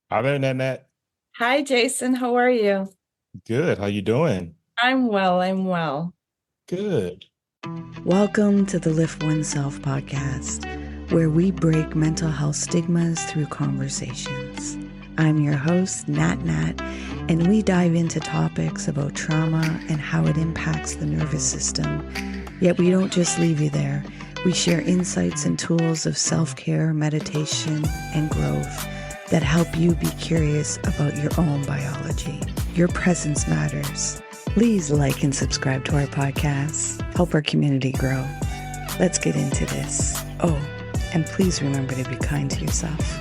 Hi there, Nat. Hi, Jason. How are you? Good. How you doing? I'm well. I'm well. Good. Welcome to the Lift Oneself podcast, where we break mental health stigmas through conversations. I'm your host, Nat, and we dive into topics about trauma and how it impacts the nervous system. Yet we don't just leave you there. We share insights and tools of self-care, meditation, and growth that help you be curious about your own biology. Your presence matters. Please like and subscribe to our podcast. Help our community grow. Let's get into this. Oh, and please remember to be kind to yourself.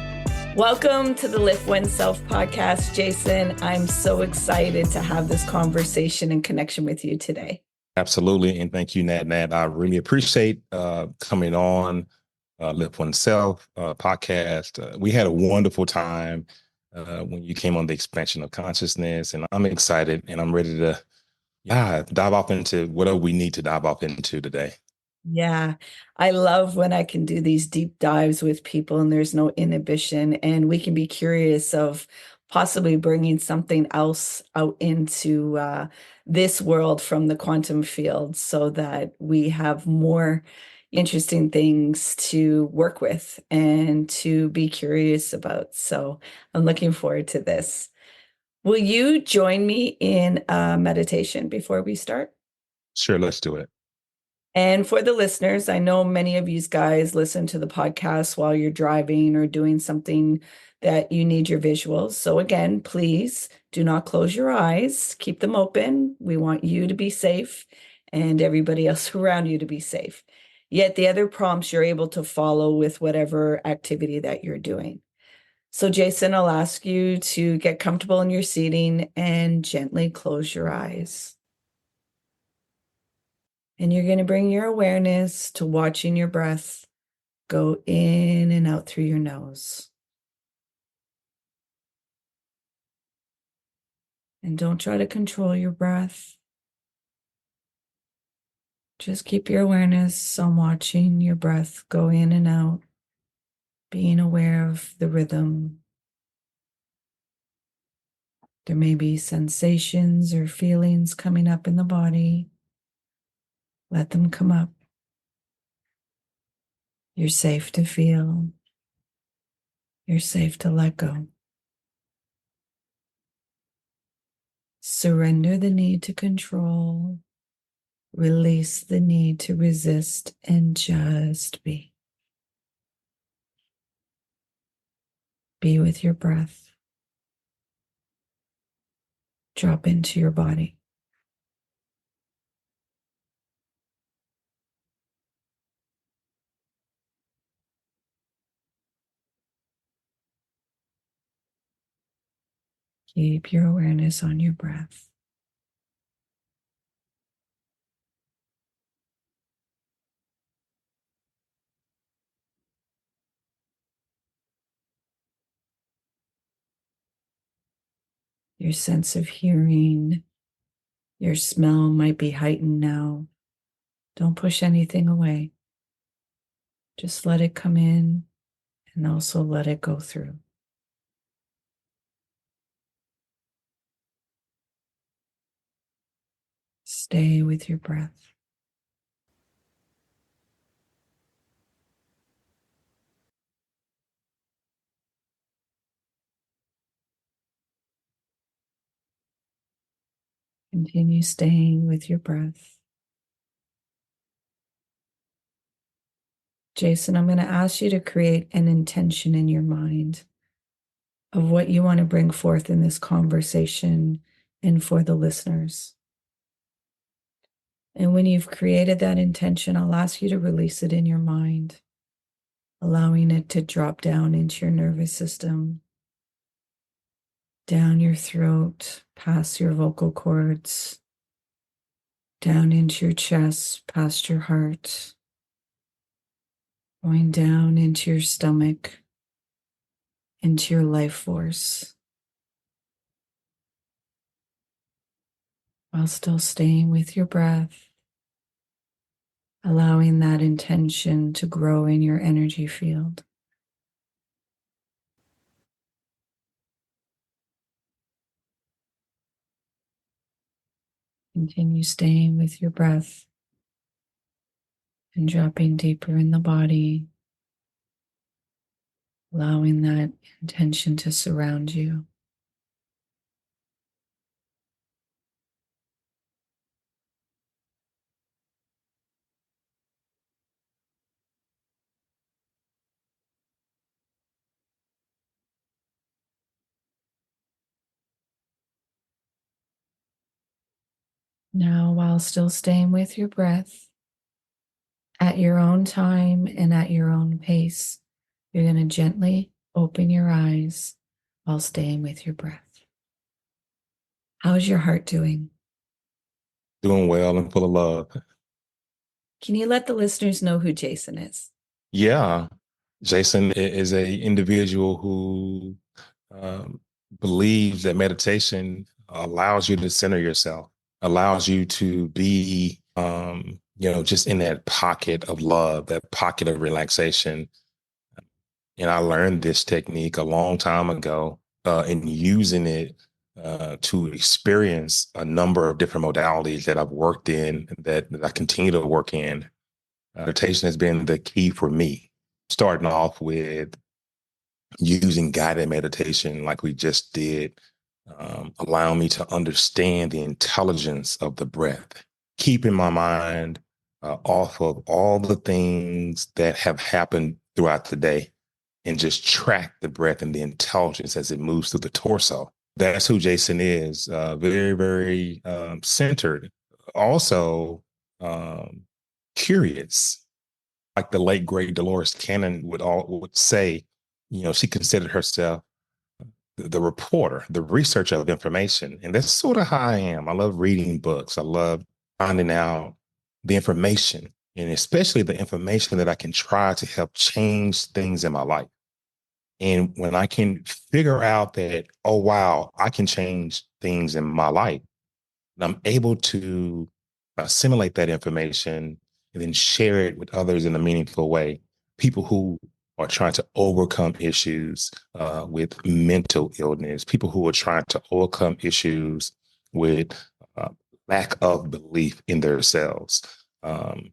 Welcome to the Lift Oneself podcast, Jason. I'm so excited to have this conversation and connection with you today. Absolutely. And thank you, Nat. I really appreciate coming on Live Oneself podcast. We had a wonderful time when you came on the expansion of consciousness, and I'm excited and I'm ready to dive off into whatever we need to dive off into today. Yeah, I love when I can do these deep dives with people and there's no inhibition, and we can be curious of possibly bringing something else out into this world from the quantum field so that we have more interesting things to work with and to be curious about. So I'm looking forward to this. Will you join me in a meditation before we start? Sure, let's do it. And for the listeners, I know many of you guys listen to the podcast while you're driving or doing something that you need your visuals. So again, please do not close your eyes. Keep them open. We want you to be safe and everybody else around you to be safe. Yet the other prompts you're able to follow with whatever activity that you're doing. So Jason, I'll ask you to get comfortable in your seating and gently close your eyes. And you're going to bring your awareness to watching your breath go in and out through your nose. And don't try to control your breath. Just keep your awareness on watching your breath go in and out, being aware of the rhythm. There may be sensations or feelings coming up in the body. Let them come up. You're safe to feel. You're safe to let go. Surrender the need to control. Release the need to resist and just be. Be with your breath. Drop into your body. Keep your awareness on your breath. Your sense of hearing, your smell might be heightened now. Don't push anything away. Just let it come in and also let it go through. Stay with your breath. Continue staying with your breath. Jason, I'm going to ask you to create an intention in your mind of what you want to bring forth in this conversation and for the listeners. And when you've created that intention, I'll ask you to release it in your mind, allowing it to drop down into your nervous system, down your throat, past your vocal cords, down into your chest, past your heart, going down into your stomach, into your life force, while still staying with your breath, allowing that intention to grow in your energy field. Continue staying with your breath and dropping deeper in the body, allowing that intention to surround you. Now, while still staying with your breath, at your own time and at your own pace, you're going to gently open your eyes while staying with your breath. How's your heart doing? Doing well and full of love. Can you let the listeners know who Jason is? Yeah. Jason is a individual who um, believes that meditation allows you to center yourself, allows you to be, just in that pocket of love, that pocket of relaxation. And I learned this technique a long time ago, and using it to experience a number of different modalities that I've worked in, that I continue to work in. Meditation has been the key for me, starting off with using guided meditation like we just did, allowing me to understand the intelligence of the breath, keeping my mind off of all the things that have happened throughout the day, and just track the breath and the intelligence as it moves through the torso. That's who Jason is. Very, very centered. Also, um, curious. Like the late great Dolores Cannon would say, she considered herself the reporter, the researcher of information. And that's sort of how I am. I love reading books. I love finding out the information, and especially the information that I can try to help change things in my life. And when I can figure out that, oh, wow, I can change things in my life, and I'm able to assimilate that information and then share it with others in a meaningful way. People who are trying to overcome issues with mental illness, people who are trying to overcome issues with uh, lack of belief in themselves, um,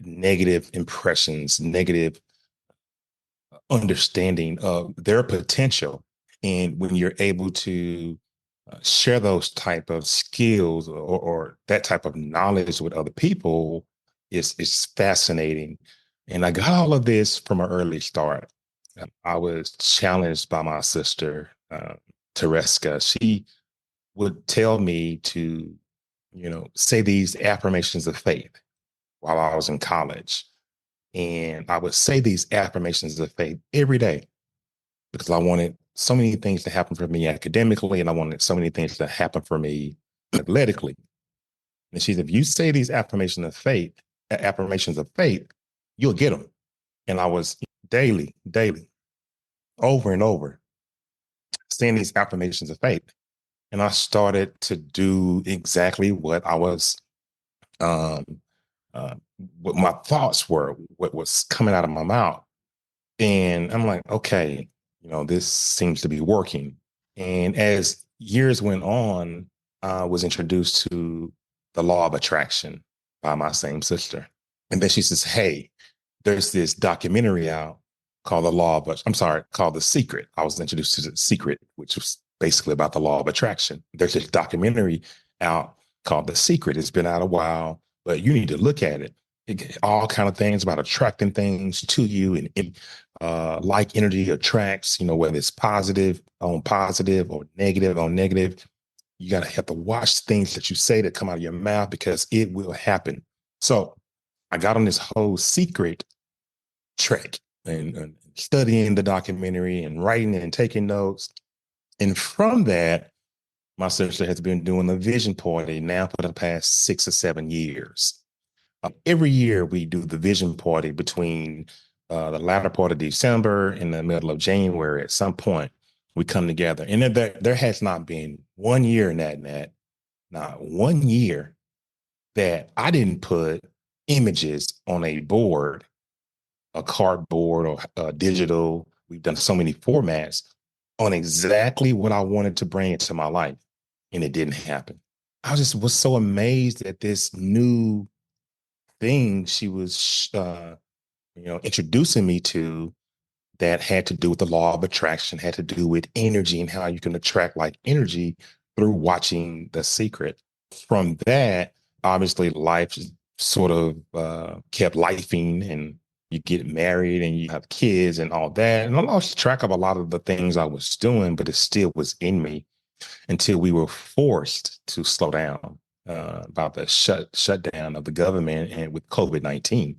negative impressions, negative understanding of their potential. And when you're able to share those type of skills, or that type of knowledge with other people, it's fascinating. And I got all of this from an early start. I was challenged by my sister, Tereska. She would tell me to, say these affirmations of faith while I was in college. And I would say these affirmations of faith every day because I wanted so many things to happen for me academically, and I wanted so many things to happen for me athletically. And she said, if you say these affirmations of faith, you'll get them. And I was daily, over and over, saying these affirmations of faith. And I started to do exactly what I was, um, what my thoughts were, what was coming out of my mouth. And I'm like, okay, this seems to be working. And as years went on, I was introduced to the law of attraction by my same sister. And then she says, hey, there's this documentary out called called The Secret. I was introduced to The Secret, which was basically about the law of attraction. There's this documentary out called The Secret. It's been out a while, but you need to look at it. All kind of things about attracting things to you, and like energy attracts, whether it's positive on positive or negative on negative. You got to have to watch things that you say that come out of your mouth because it will happen. So I got on this whole secret trek, and studying the documentary and writing and taking notes. And from that, my sister has been doing a vision party now for the past 6 or 7 years. Every year we do the vision party between the latter part of December and the middle of January. At some point, we come together, and there has not been 1 year in that, not 1 year that I didn't put images on a board, a cardboard or digital. We've done so many formats on exactly what I wanted to bring into my life, and it didn't happen. I just was so amazed at this new thing she was, introducing me to that had to do with the law of attraction, had to do with energy and how you can attract like energy through watching The Secret. From that, obviously, life sort of kept lifing, and you get married and you have kids and all that. And I lost track of a lot of the things I was doing, but it still was in me until we were forced to slow down about the shutdown of the government and with COVID-19.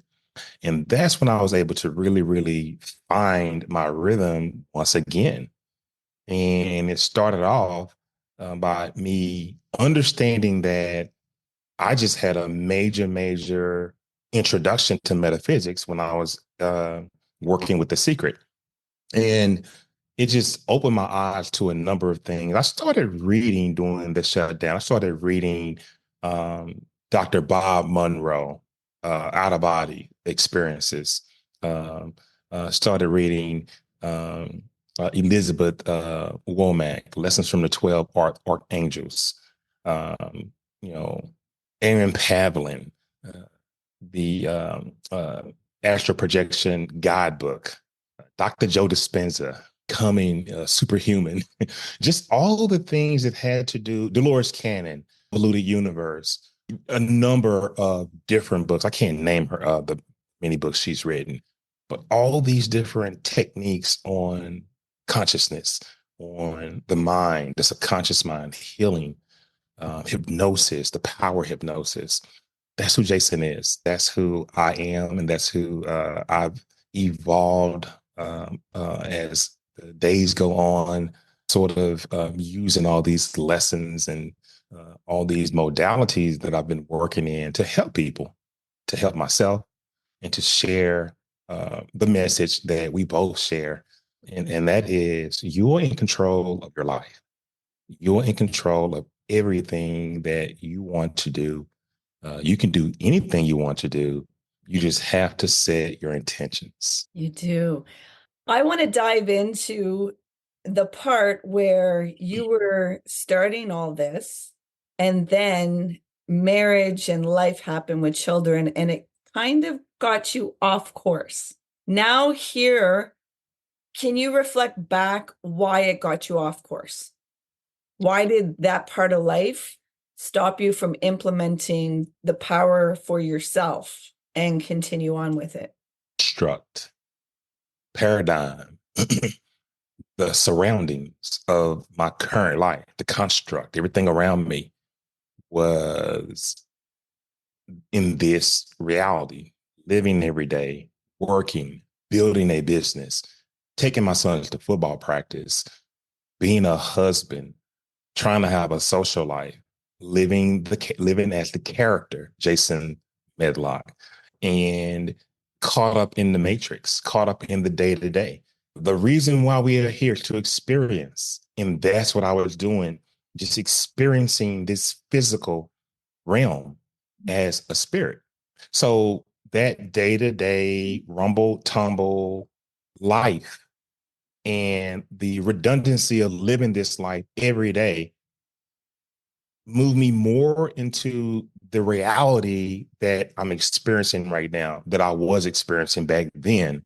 And that's when I was able to really, really find my rhythm once again. And it started off by me understanding that I just had a major, major introduction to metaphysics when I was working with The Secret. And it just opened my eyes to a number of things. I started reading during the shutdown. I started reading Dr. Bob Monroe, Out of Body Experiences. Um, started reading Elizabeth Womack, Lessons from the 12 Archangels. Um, you know, Aaron Pavlin, uh, the Astral Projection Guidebook. Dr. Joe Dispenza, Coming Superhuman, just all the things that had to do, Dolores Cannon, Polluted Universe, a number of different books. I can't name her the many books she's written, but all these different techniques on consciousness, on the mind, the subconscious mind, healing, hypnosis, the power hypnosis. That's who Jason is. That's who I am, and that's who I've evolved as the days go on, sort of using all these lessons and all these modalities that I've been working in to help people, to help myself, and to share the message that we both share. And that is you're in control of your life. You're in control of everything that you want to do. You can do anything you want to do. You just have to set your intentions. You do. I want to dive into the part where you were starting all this, and then marriage and life happened with children, and it kind of got you off course. Now, here, can you reflect back why it got you off course? Why did that part of life stop you from implementing the power for yourself and continue on with it? Construct, paradigm, the surroundings of my current life, the construct, everything around me was in this reality, living every day, working, building a business, taking my sons to football practice, being a husband, trying to have a social life, living as the character Jason Medlock, and caught up in the matrix, caught up in the day to day. The reason why we are here to experience, and that's what I was doing, just experiencing this physical realm as a spirit. So that day to day rumble tumble life and the redundancy of living this life every day move me more into the reality that I'm experiencing right now, that I was experiencing back then.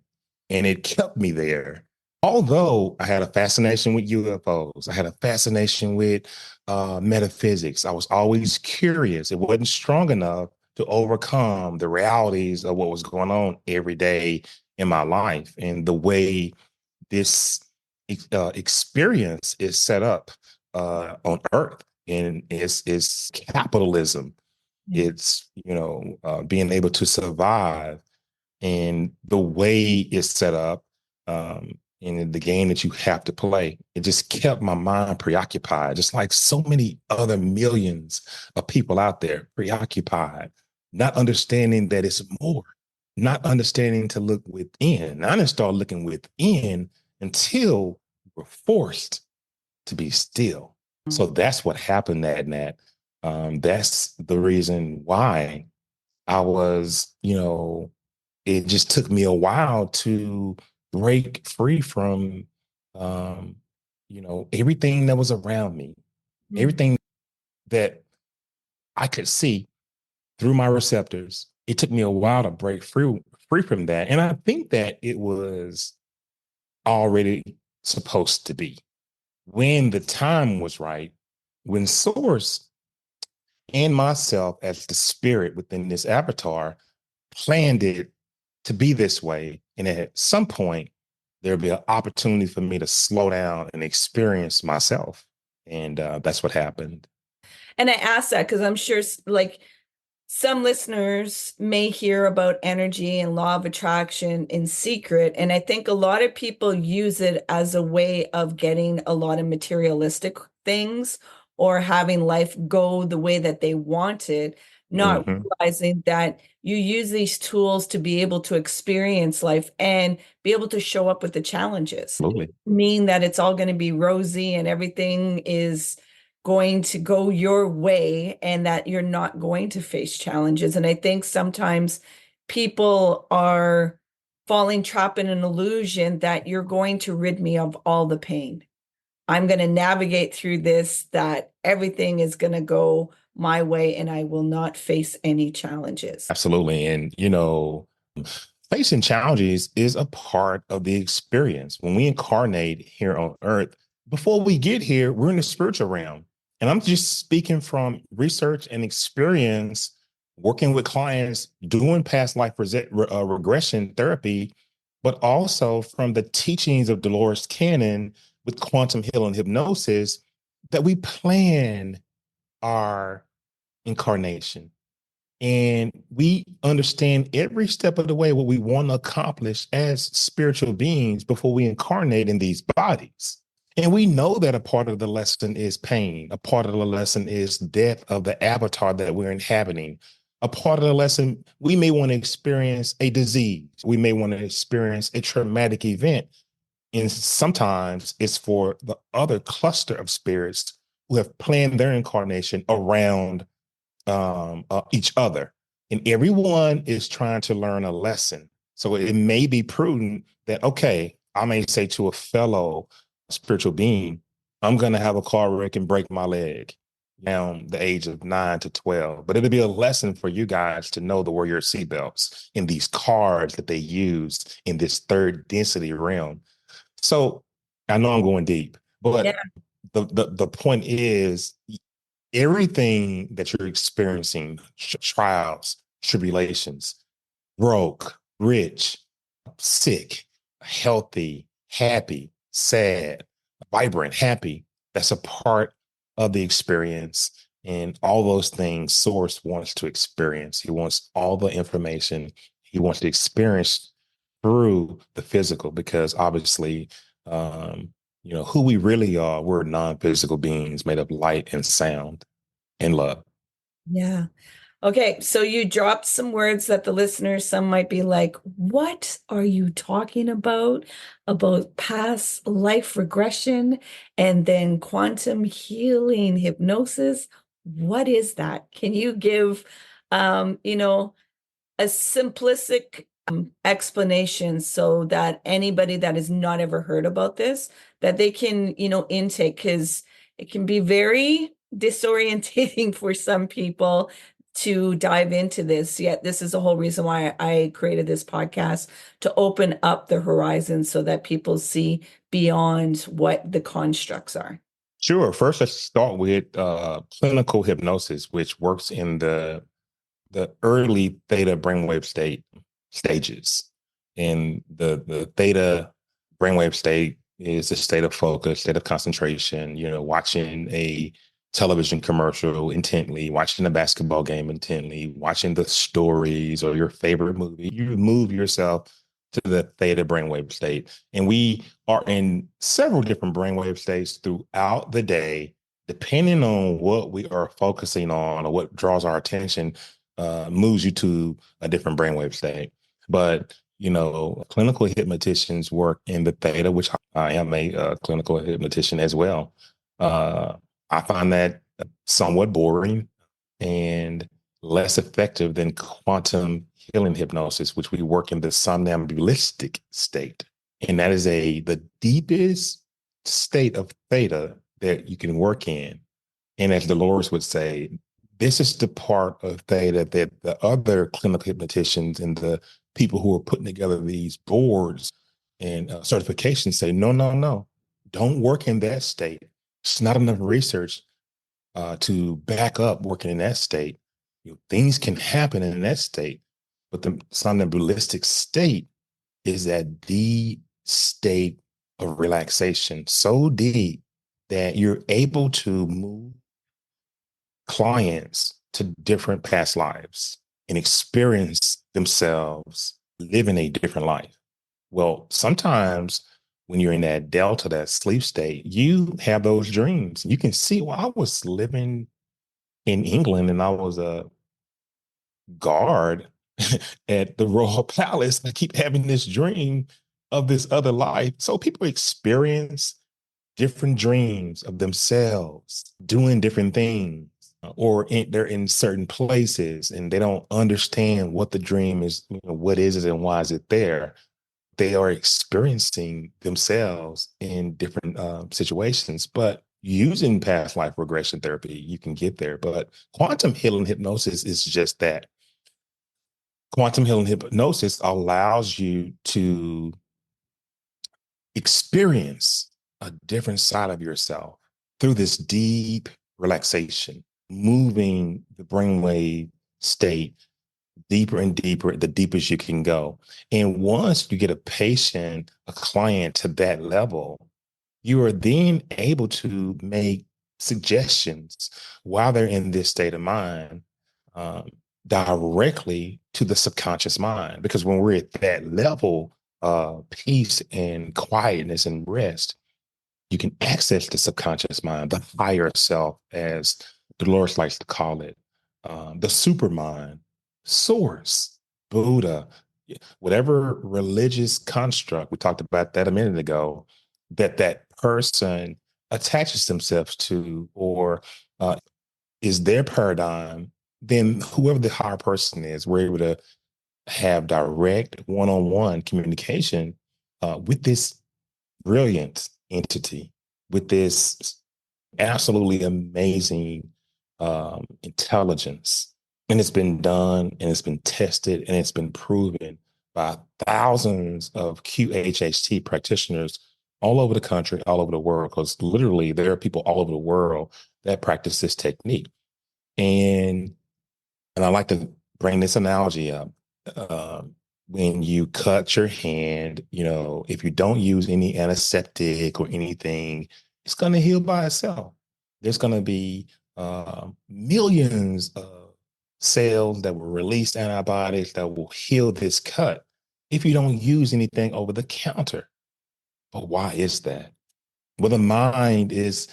And it kept me there. Although I had a fascination with UFOs, I had a fascination with metaphysics. I was always curious. It wasn't strong enough to overcome the realities of what was going on every day in my life and the way this experience is set up on Earth. And it's capitalism. It's being able to survive, and the way it's set up, in the game that you have to play. It just kept my mind preoccupied, just like so many other millions of people out there preoccupied, not understanding that it's more, not understanding to look within. I didn't start looking within until we're forced to be still. So that's what happened, Nat. That's the reason why I was, it just took me a while to break free from, everything that was around me, everything that I could see through my receptors. It took me a while to break free from that. And I think that it was already supposed to be. When the time was right, when Source and myself as the spirit within this avatar planned it to be this way. And at some point, there'll be an opportunity for me to slow down and experience myself. And that's what happened. And I ask that because I'm sure, like, some listeners may hear about energy and law of attraction in secret. And I think a lot of people use it as a way of getting a lot of materialistic things or having life go the way that they want it, not realizing that you use these tools to be able to experience life and be able to show up with the challenges. Absolutely. Mean that it's all going to be rosy and everything is going to go your way and that you're not going to face challenges. And I think sometimes people are falling trapped in an illusion that you're going to rid me of all the pain. I'm going to navigate through this, that everything is going to go my way and I will not face any challenges. Absolutely. And, facing challenges is a part of the experience. When we incarnate here on earth, before we get here, we're in the spiritual realm. And I'm just speaking from research and experience, working with clients, doing past life regression therapy, but also from the teachings of Dolores Cannon with quantum healing hypnosis, that we plan our incarnation. And we understand every step of the way what we want to accomplish as spiritual beings before we incarnate in these bodies. And we know that a part of the lesson is pain. A part of the lesson is death of the avatar that we're inhabiting. A part of the lesson, we may want to experience a disease. We may want to experience a traumatic event. And sometimes it's for the other cluster of spirits who have planned their incarnation around each other. And everyone is trying to learn a lesson. So it may be prudent that, okay, I may say to a fellow spiritual being, I'm going to have a car wreck and break my leg down the age of 9 to 12. But it'll be a lesson for you guys to know to wear your seatbelts in these cars that they use in this third density realm. So I know I'm going deep, but yeah. The point is, everything that you're experiencing, trials, tribulations, broke, rich, sick, healthy, happy, sad, vibrant, happy, that's a part of the experience. And all those things Source wants to experience. He wants all the information. He wants to experience through the physical, because obviously, who we really are, we're non-physical beings made of light and sound and love. Yeah. Okay. So you dropped some words that the listeners, some might be like, what are you talking about? About past life regression and then quantum healing hypnosis. What is that? Can you give, a simplistic explanation so that anybody that has not ever heard about this, that they can, intake, because it can be very disorientating for some people to dive into this. Yet this is the whole reason why I created this podcast, to open up the horizon so that people see beyond what the constructs are. Sure. First, let's start with clinical hypnosis, which works in the early theta brainwave stages. And the theta brainwave state is a state of focus, state of concentration, watching a television commercial intently, watching a basketball game intently, watching the stories or your favorite movie. You move yourself to the theta brainwave state. And we are in several different brainwave states throughout the day, depending on what we are focusing on or what draws our attention. Moves you to a different brainwave state. But, clinical hypnoticians work in the theta, which I am a clinical hypnotician as well. I find that somewhat boring and less effective than quantum healing hypnosis, which we work in the somnambulistic state. And that is the deepest state of theta that you can work in. And as Dolores would say, This is the part of theta that the other clinical hypnoticians and the people who are putting together these boards and certifications say, no, no, no, don't work in that state. It's not enough research to back up working in that state. Things can happen in that state, but the somnambulistic state is that deep state of relaxation, so deep that you're able to move clients to different past lives and experience themselves living a different life. Well, sometimes when you're in that delta, that sleep state, you have those dreams. You can see, well, I was living in England and I was a guard at the Royal Palace. I keep having this dream of this other life. So people experience different dreams of themselves doing different things, or they're in certain places and they don't understand what the dream is, what is it and why is it there. They are experiencing themselves in different situations, but using past life regression therapy, you can get there. But quantum healing hypnosis is just that. Quantum healing hypnosis allows you to experience a different side of yourself through this deep relaxation, moving the brainwave state deeper and deeper, the deepest you can go. And once you get a patient, a client to that level, you are then able to make suggestions while they're in this state of mind, um, directly to the subconscious mind. Because when we're at that level of peace and quietness and rest, you can access the subconscious mind, the higher self, as Dolores likes to call it, the supermind, source, Buddha, whatever religious construct, we talked about that a minute ago, that person attaches themselves to, or is their paradigm, then whoever the higher person is, we're able to have direct one-on-one communication with this brilliant entity, with this absolutely amazing intelligence. And it's been done and it's been tested and it's been proven by thousands of QHHT practitioners all over the country, all over the world, because literally there are people all over the world that practice this technique. And I like to bring this analogy up. Um, when you cut your hand, if you don't use any antiseptic or anything, it's going to heal by itself. There's going to be millions of cells that will release antibiotics that will heal this cut if you don't use anything over the counter. But why is that? Well, the mind is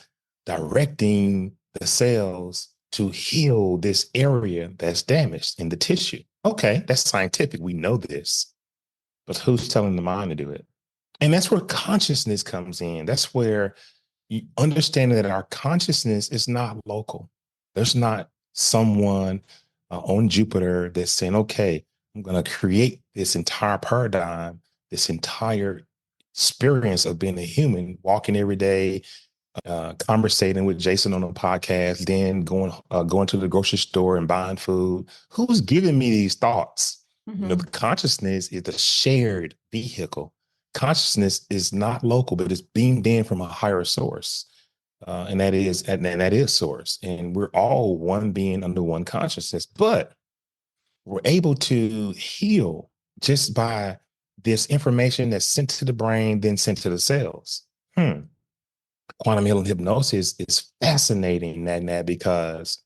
directing the cells to heal this area that's damaged in the tissue. Okay, that's scientific. We know this. But who's telling the mind to do it? And that's where consciousness comes in. That's where you understand that our consciousness is not local. There's not someone on Jupiter that's saying, okay, I'm going to create this entire paradigm, this entire experience of being a human, walking every day, conversating with Jason on a podcast, then going to the grocery store and buying food. Who's giving me these thoughts? Mm-hmm. The consciousness is a shared vehicle. Consciousness is not local, but it's beamed in from a higher source, and that is source. And we're all one being under one consciousness, but we're able to heal just by this information that's sent to the brain, then sent to the cells. Quantum healing hypnosis is fascinating, Nat, because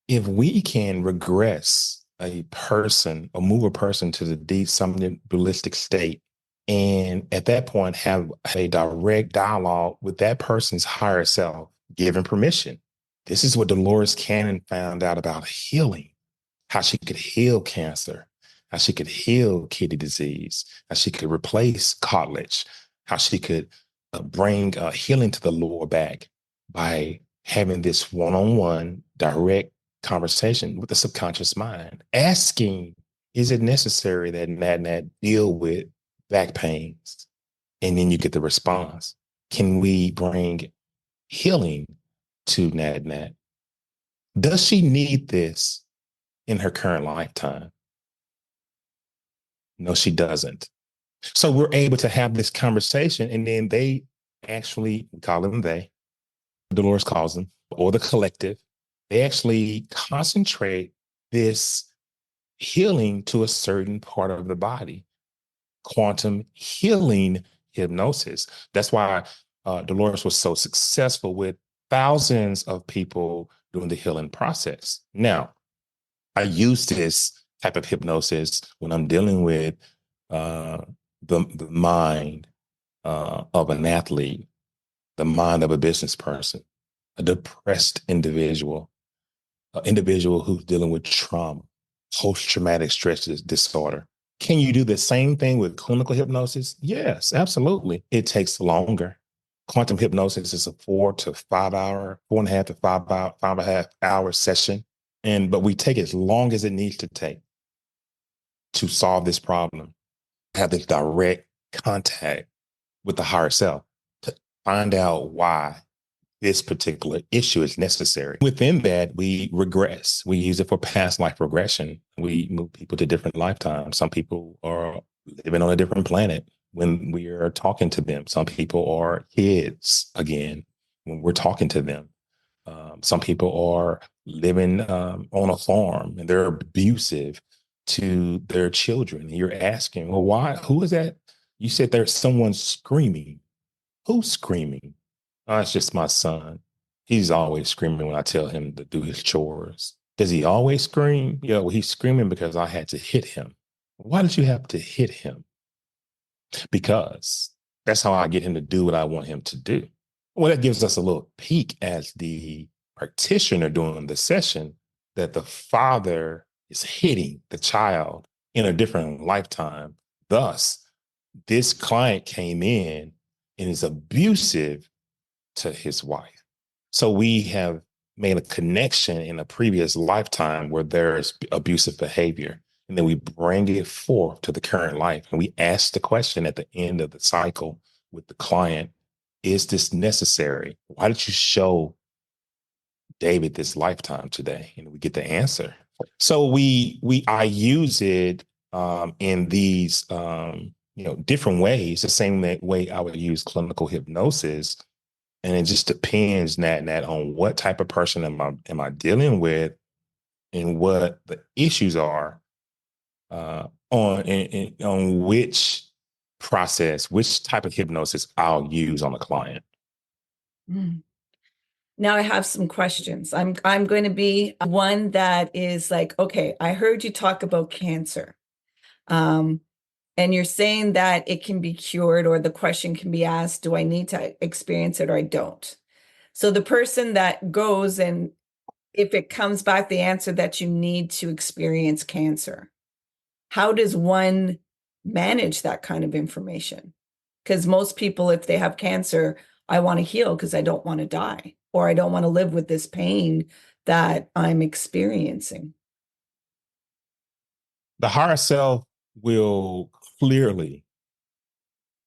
if we can regress a person or move a person to the deep somnambulistic state, and at that point have a direct dialogue with that person's higher self, given permission. This is what Dolores Cannon found out about healing, how she could heal cancer, how she could heal kidney disease, how she could replace cartilage, how she could bring healing to the lower back by having this one-on-one direct conversation with the subconscious mind, asking, is it necessary that Nat deal with back pains? And then you get the response. Can we bring healing to Nat? Does she need this in her current lifetime? No, she doesn't. So we're able to have this conversation, and then they actually, we call them they, Dolores calls them, or the collective, they actually concentrate this healing to a certain part of the body. Quantum healing hypnosis. That's why Dolores was so successful with thousands of people doing the healing process. Now, I use this type of hypnosis when I'm dealing with uh, the mind of an athlete, the mind of a business person, a depressed individual, an individual who's dealing with trauma, post-traumatic stress disorder. Can you do the same thing with clinical hypnosis? Yes, absolutely. It takes longer. Quantum hypnosis is a 4 to 5 hour, 4.5 to 5 hour, 5.5 hour session. But we take as long as it needs to take to solve this problem, have this direct contact with the higher self to find out why this particular issue is necessary. Within that, we regress. We use it for past life regression. We move people to different lifetimes. Some people are living on a different planet when we are talking to them. Some people are kids again when we're talking to them. Some people are living on a farm and they're abusive to their children. You're asking, well, why? Who is that? You said there's someone screaming. Who's screaming? Oh, it's just my son. He's always screaming when I tell him to do his chores. Does he always scream? Yeah, well, he's screaming because I had to hit him. Why did you have to hit him? Because that's how I get him to do what I want him to do. Well, that gives us a little peek as the practitioner during the session that the father is hitting the child in a different lifetime. Thus, this client came in and is abusive to his wife. So we have made a connection in a previous lifetime where there's abusive behavior. And then we bring it forth to the current life. And we ask the question at the end of the cycle with the client, is this necessary? Why did you show David this lifetime today? And we get the answer. So I use it in these different ways, the same way I would use clinical hypnosis. And it just depends, Nat, on what type of person am I dealing with and what the issues are on which process, which type of hypnosis I'll use on a client. Mm. Now I have some questions. I'm going to be one that is like, okay, I heard you talk about cancer. And you're saying that it can be cured, or the question can be asked, do I need to experience it or I don't? So the person that goes, and if it comes back the answer that you need to experience cancer, how does one manage that kind of information? Because most people, if they have cancer, I want to heal because I don't want to die, or I don't want to live with this pain that I'm experiencing. The higher self will clearly,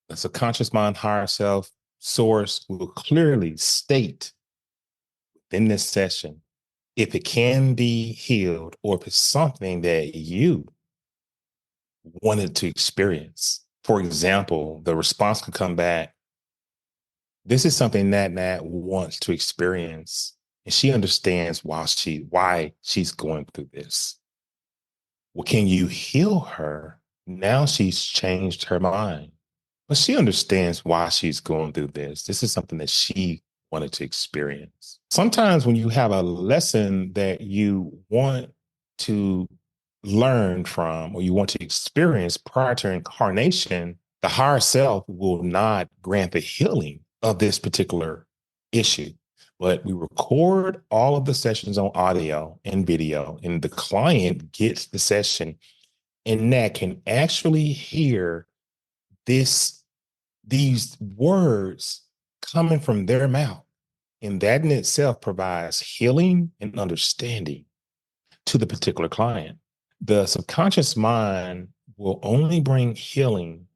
the subconscious mind, higher self, source will clearly state in this session if it can be healed or if it's something that you wanted to experience. For example, the response could come back, this is something that Nat wants to experience, and she understands why she's going through this. Well, can you heal her? Now she's changed her mind, but she understands why she's going through this. This is something that she wanted to experience. Sometimes when you have a lesson that you want to learn from or you want to experience prior to incarnation, the higher self will not grant the healing of this particular issue. But we record all of the sessions on audio and video, and the client gets the session and that can actually hear these words coming from their mouth. And that in itself provides healing and understanding to the particular client. The subconscious mind will only bring healing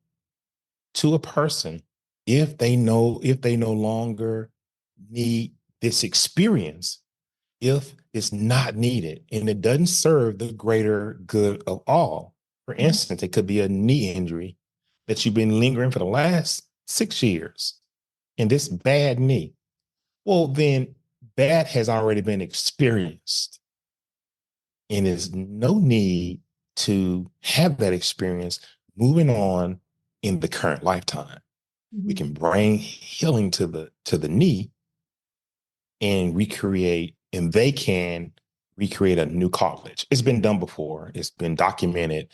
to a person if they no longer need this experience if it's not needed and it doesn't serve the greater good of all. For instance, it could be a knee injury that you've been lingering for the last 6 years in this bad knee. Well, then that has already been experienced, and there's no need to have that experience moving on in the current lifetime. We can bring healing to the knee and recreate, and they can recreate a new cartilage. It's been done before. It's been documented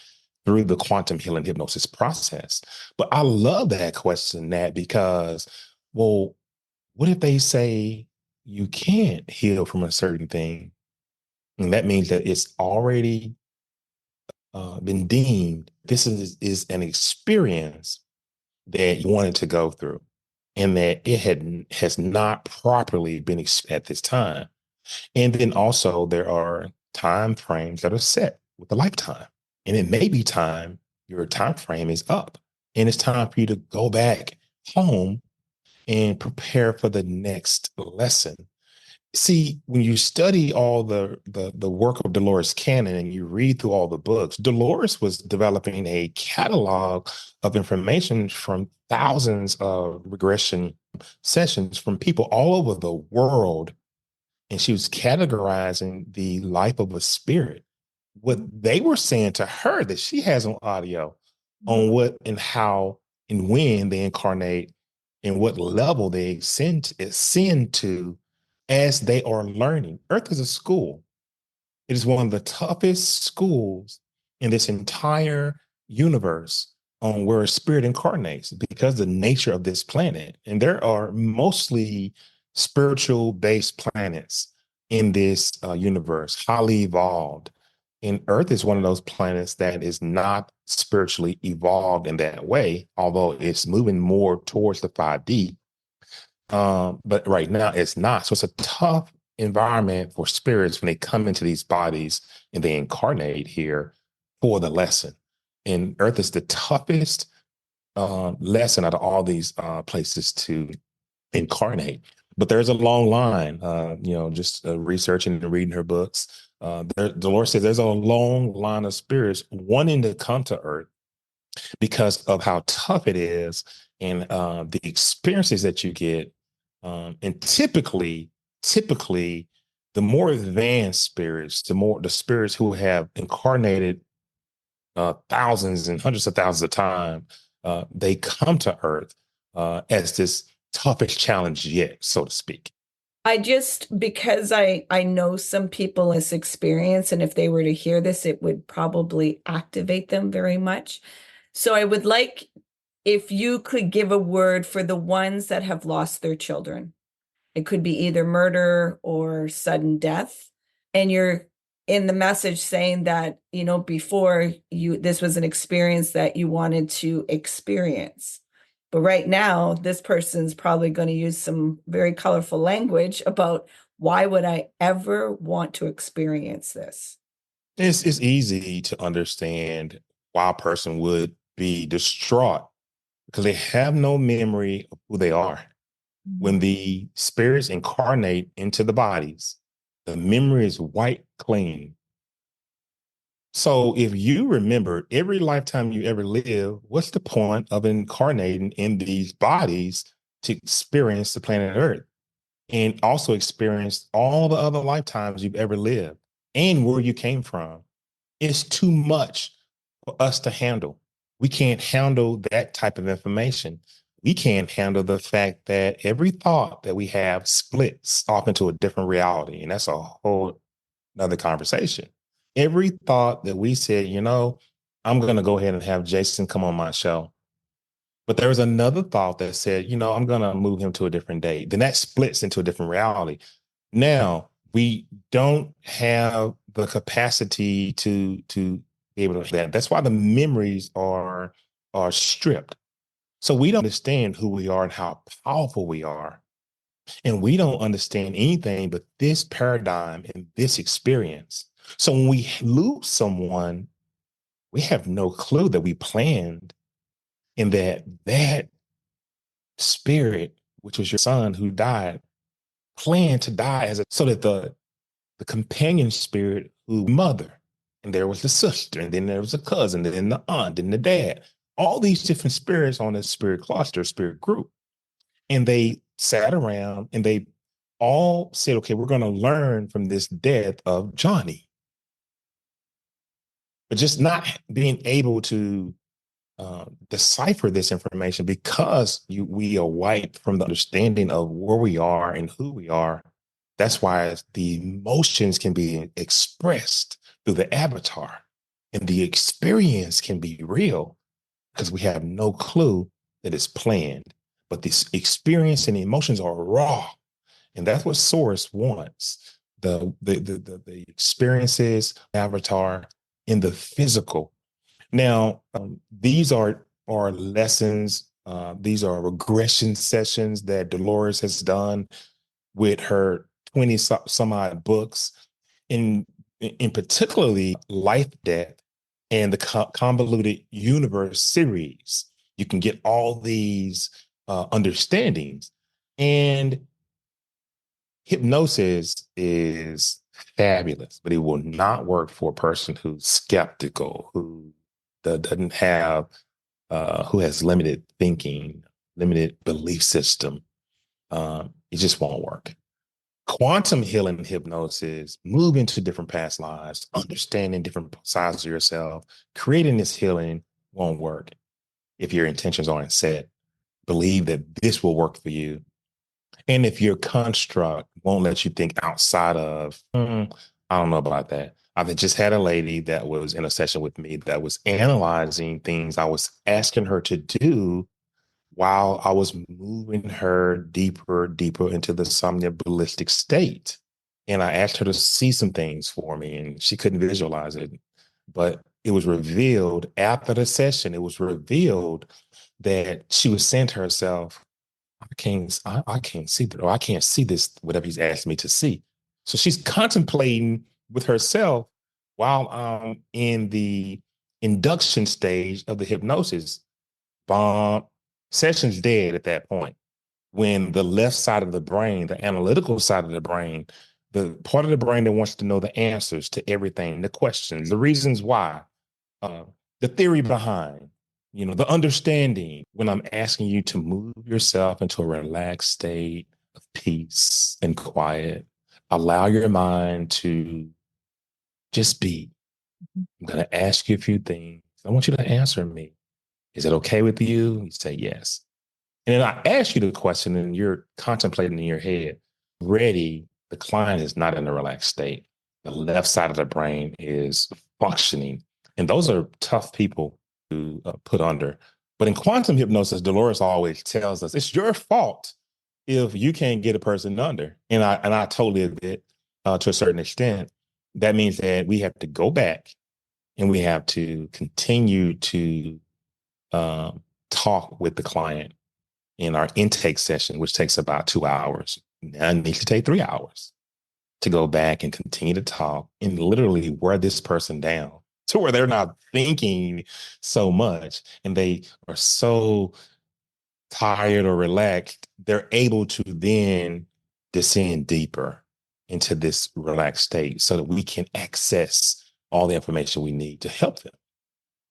through the quantum healing hypnosis process. But I love that question, Nat, because, well, what if they say you can't heal from a certain thing? And that means that it's already been deemed this is an experience that you wanted to go through, and that has not properly been at this time. And then also there are time frames that are set with a lifetime. And it may be time, your time frame is up. And it's time for you to go back home and prepare for the next lesson. See, when you study all the work of Dolores Cannon and you read through all the books, Dolores was developing a catalog of information from thousands of regression sessions from people all over the world, and she was categorizing the life of a spirit. What they were saying to her that she has on audio on what and how and when they incarnate and what level they ascend to as they are learning. Earth is a school. It is one of the toughest schools in this entire universe on where spirit incarnates because the nature of this planet. And there are mostly spiritual based planets in this universe, highly evolved. And Earth is one of those planets that is not spiritually evolved in that way, although it's moving more towards the 5D. But right now it's not. So it's a tough environment for spirits when they come into these bodies and they incarnate here for the lesson. And Earth is the toughest lesson out of all these places to incarnate. But there's a long line, just researching and reading her books. Dolores says there's a long line of spirits wanting to come to Earth because of how tough it is and the experiences that you get. And typically, the more advanced spirits, the spirits who have incarnated thousands and hundreds of thousands of times, they come to Earth as this toughest challenge yet, so to speak. Because I know some people in this experience, and if they were to hear this, it would probably activate them very much. So I would like if you could give a word for the ones that have lost their children. It could be either murder or sudden death. And you're in the message saying that, before this was an experience that you wanted to experience. But right now, this person's probably going to use some very colorful language about why would I ever want to experience this? It's easy to understand why a person would be distraught because they have no memory of who they are. When the spirits incarnate into the bodies, the memory is white clean. So if you remember every lifetime you ever live, what's the point of incarnating in these bodies to experience the planet Earth and also experience all the other lifetimes you've ever lived and where you came from? It's too much for us to handle. We can't handle that type of information. We can't handle the fact that every thought that we have splits off into a different reality. And that's a whole another conversation. Every thought that we said, I'm going to go ahead and have Jason come on my show. But there was another thought that said, I'm going to move him to a different date. Then that splits into a different reality. Now, we don't have the capacity to be able to do that. That's why the memories are stripped. So we don't understand who we are and how powerful we are. And we don't understand anything but this paradigm and this experience. So when we lose someone, we have no clue that we planned and that spirit, which was your son who died, planned to die so that the companion spirit who mother, and there was the sister, and then there was a cousin, and then the aunt, and the dad. All these different spirits on this spirit cluster, spirit group. And they sat around and they all said, okay, we're going to learn from this death of Johnny. But just not being able to decipher this information because we are wiped from the understanding of where we are and who we are. That's why the emotions can be expressed through the avatar, and the experience can be real because we have no clue that it's planned. But this experience and the emotions are raw, and that's what Source wants. The experiences, avatar, in the physical. Now, these are lessons. These are regression sessions that Dolores has done with her 20 some odd books, in particularly Life, Death, and the Convoluted Universe series. You can get all these understandings. And hypnosis is fabulous, but it will not work for a person who's skeptical, who doesn't have, who has limited thinking, limited belief system. It just won't work. Quantum healing hypnosis, move into different past lives, understanding different sides of yourself, creating this healing won't work if your intentions aren't set. Believe that this will work for you. And if your construct won't let you think outside of, I don't know about that. I've just had a lady that was in a session with me that was analyzing things I was asking her to do while I was moving her deeper into the somnambulistic state. And I asked her to see some things for me, and she couldn't visualize it. But it was revealed after the session, it was revealed that she was saying to herself, I can't see that, or I can't see this, whatever he's asking me to see. So she's contemplating with herself while in the induction stage of the hypnosis. Bomb. Session's dead at that point. When the left side of the brain, the analytical side of the brain, the part of the brain that wants to know the answers to everything, the questions, the reasons why, the theory behind, the understanding, when I'm asking you to move yourself into a relaxed state of peace and quiet, allow your mind to just be. I'm going to ask you a few things. I want you to answer me. Is it okay with you? You say yes. And then I ask you the question and you're contemplating in your head, ready, the client is not in a relaxed state. The left side of the brain is functioning. And those are tough people to put under. But in quantum hypnosis, Dolores always tells us, it's your fault if you can't get a person under. And I totally admit to a certain extent, that means that we have to go back and we have to continue to talk with the client in our intake session, which takes about 2 hours. Now it needs to take 3 hours to go back and continue to talk and literally wear this person down to where they're not thinking so much and they are so tired or relaxed, they're able to then descend deeper into this relaxed state so that we can access all the information we need to help them.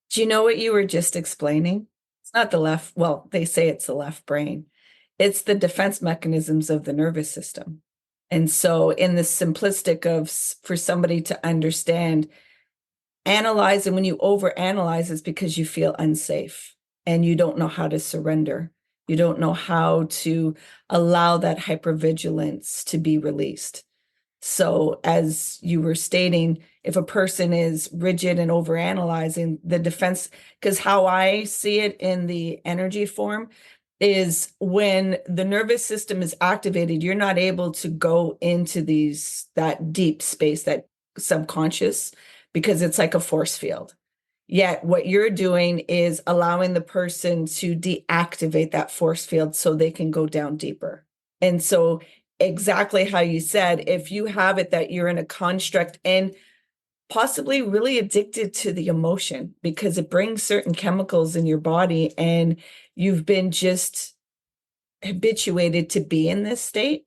Do you know what you were just explaining? It's not the left, well, they say it's the left brain. It's the defense mechanisms of the nervous system. And so in the simplistic of, for somebody to understand, analyze, and when you overanalyze, it's because you feel unsafe and you don't know how to surrender. You don't know how to allow that hypervigilance to be released. So as you were stating, if a person is rigid and overanalyzing, the defense, because how I see it in the energy form is when the nervous system is activated, you're not able to go into that deep space, that subconscious, because it's like a force field. Yet what you're doing is allowing the person to deactivate that force field so they can go down deeper. And so exactly how you said, if you have it that you're in a construct and possibly really addicted to the emotion because it brings certain chemicals in your body and you've been just habituated to be in this state,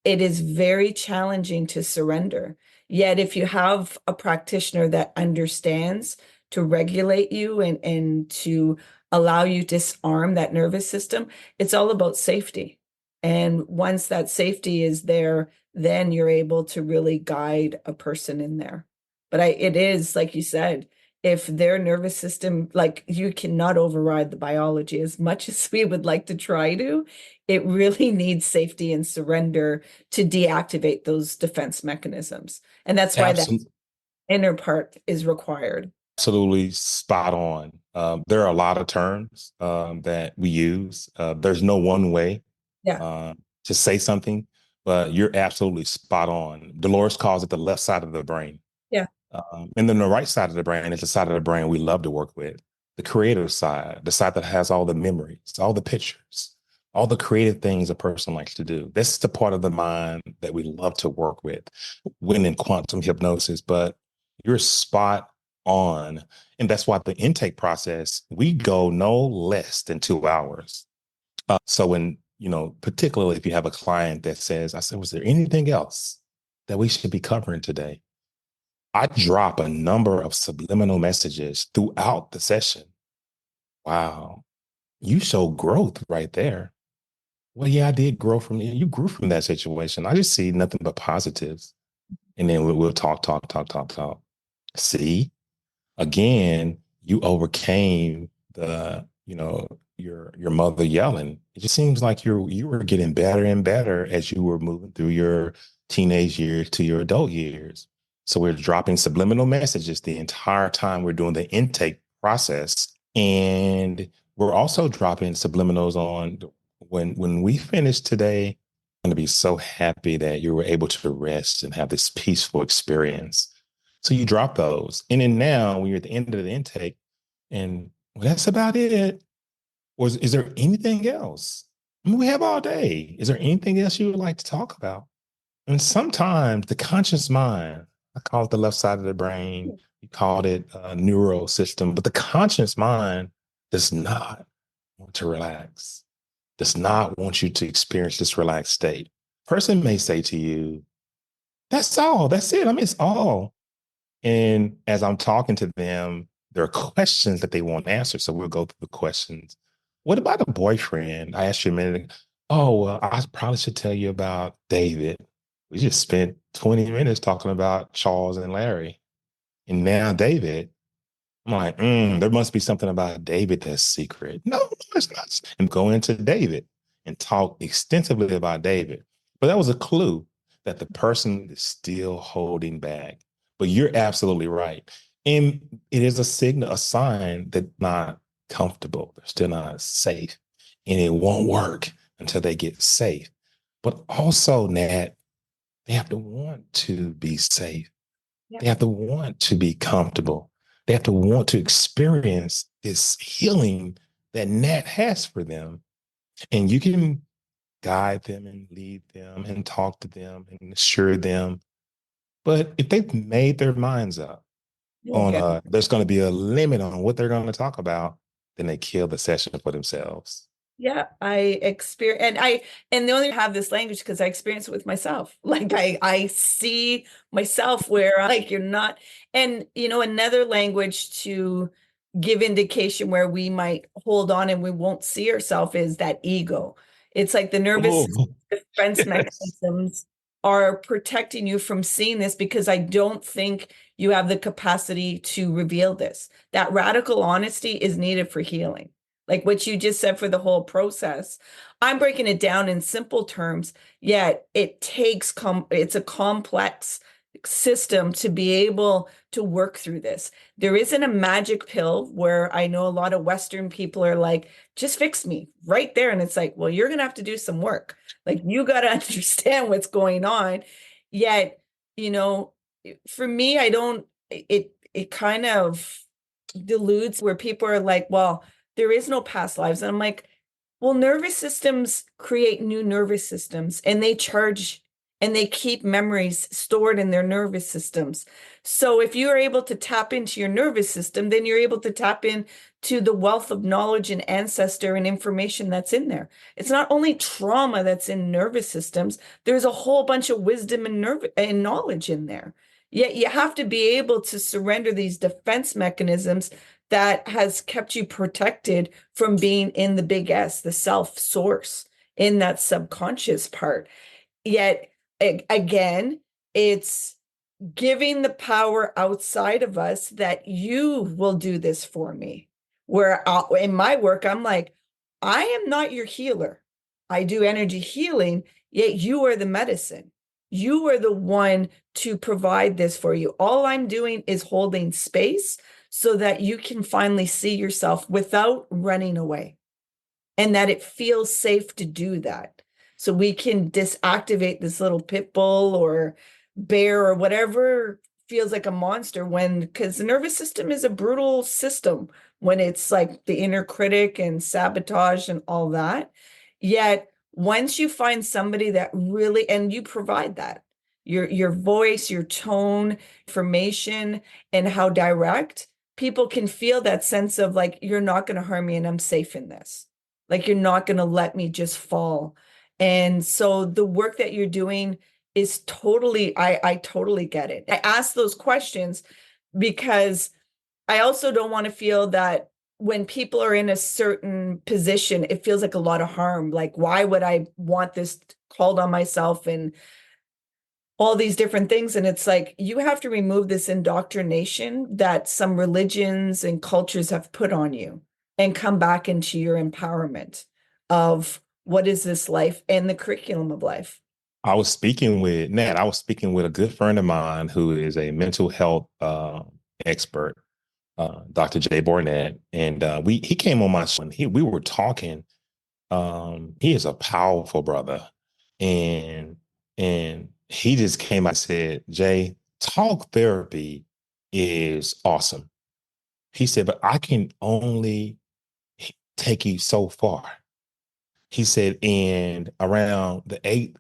it is very challenging to surrender. Yet if you have a practitioner that understands to regulate you and to allow you to disarm that nervous system, it's all about safety. And once that safety is there, then you're able to really guide a person in there. But it is, like you said, if their nervous system, like, you cannot override the biology as much as we would like to try to. It really needs safety and surrender to deactivate those defense mechanisms. And that's why that inner part is required. Absolutely spot on. There are a lot of terms that we use. There's no one way to say something, but you're absolutely spot on. Dolores calls it the left side of the brain. Yeah. And then the right side of the brain is the side of the brain we love to work with, the creative side, the side that has all the memories, all the pictures, all the creative things a person likes to do. This is the part of the mind that we love to work with when in quantum hypnosis, but you're spot on. And that's why the intake process, we go no less than 2 hours. So when, particularly if you have a client that says, I said, was there anything else that we should be covering today? I drop a number of subliminal messages throughout the session. Wow, you show growth right there. Well, yeah, I did grow from you. You grew from that situation. I just see nothing but positives. And then we'll talk. See, again, you overcame your mother yelling. It just seems like you were getting better and better as you were moving through your teenage years to your adult years. So we're dropping subliminal messages the entire time we're doing the intake process. And we're also dropping subliminals on when we finish today. I'm going to be so happy that you were able to rest and have this peaceful experience. So you drop those. And then now when you're at the end of the intake and well, that's about it. Or is there anything else? I mean, we have all day. Is there anything else you would like to talk about? And sometimes the conscious mind, I call it the left side of the brain. You called it a neural system, but the conscious mind does not want to relax, does not want you to experience this relaxed state. Person may say to you, that's all, that's it. I mean, it's all. And as I'm talking to them, there are questions that they won't answer. So we'll go through the questions. What about a boyfriend? I asked you a minute ago. Oh, well, I probably should tell you about David. We just spent 20 minutes talking about Charles and Larry. And now David, I'm like, there must be something about David that's secret. No, it's not. And go into David and talk extensively about David. But that was a clue that the person is still holding back. But you're absolutely right. And it is a signal, a sign that they're not comfortable. They're still not safe. And it won't work until they get safe. But also, Nat, they have to want to be safe. They have to want to be comfortable. They have to want to experience this healing that Nat has for them. And you can guide them and lead them and talk to them and assure them. But if they've made their minds up on there's going to be a limit on what they're going to talk about, then they kill the session for themselves. Yeah, I experience, and the only have this language because I experience it with myself. Like I see myself where like you're not, and another language to give indication where we might hold on and we won't see ourselves is that ego. It's like the nervous defense mechanisms are protecting you from seeing this because I don't think you have the capacity to reveal this. That radical honesty is needed for healing. Like what you just said for the whole process. I'm breaking it down in simple terms, yet it takes, it's a complex system to be able to work through this. There isn't a magic pill where I know a lot of Western people are like, just fix me right there. And it's like, well, you're going to have to do some work. Like you got to understand what's going on. Yet, for me, it kind of deludes where people are like, well, there is no past lives. And I'm like, well, nervous systems create new nervous systems and they charge and they keep memories stored in their nervous systems. So if you are able to tap into your nervous system, then you're able to tap into the wealth of knowledge and ancestor and information that's in there. It's not only trauma that's in nervous systems, there's a whole bunch of wisdom and knowledge in there. Yet you have to be able to surrender these defense mechanisms that has kept you protected from being in the big S, the self source, in that subconscious part. Yet again, it's giving the power outside of us that you will do this for me. Where in my work, I'm like, I am not your healer. I do energy healing, yet you are the medicine. You are the one to provide this for you. All I'm doing is holding space so that you can finally see yourself without running away, and that it feels safe to do that. So we can disactivate this little pit bull or bear or whatever feels like a monster, when, because the nervous system is a brutal system when it's like the inner critic and sabotage and all that. Yet once you find somebody that really, and you provide that, your voice, your tone, information, and how direct, people can feel that sense of like, you're not going to harm me and I'm safe in this. Like, you're not going to let me just fall. And so the work that you're doing is totally, I totally get it. I ask those questions because I also don't want to feel that when people are in a certain position, it feels like a lot of harm. Like, why would I want this called on myself and all these different things? And it's like, you have to remove this indoctrination that some religions and cultures have put on you and come back into your empowerment of what is this life and the curriculum of life. I was speaking with Nat. I was speaking with a good friend of mine who is a mental health expert, Dr. Jay Barnett, and he came on my show and we were talking. He is a powerful brother, and he just came out and said, "Jay, talk therapy is awesome." He said, "But I can only take you so far." He said, and around the eighth,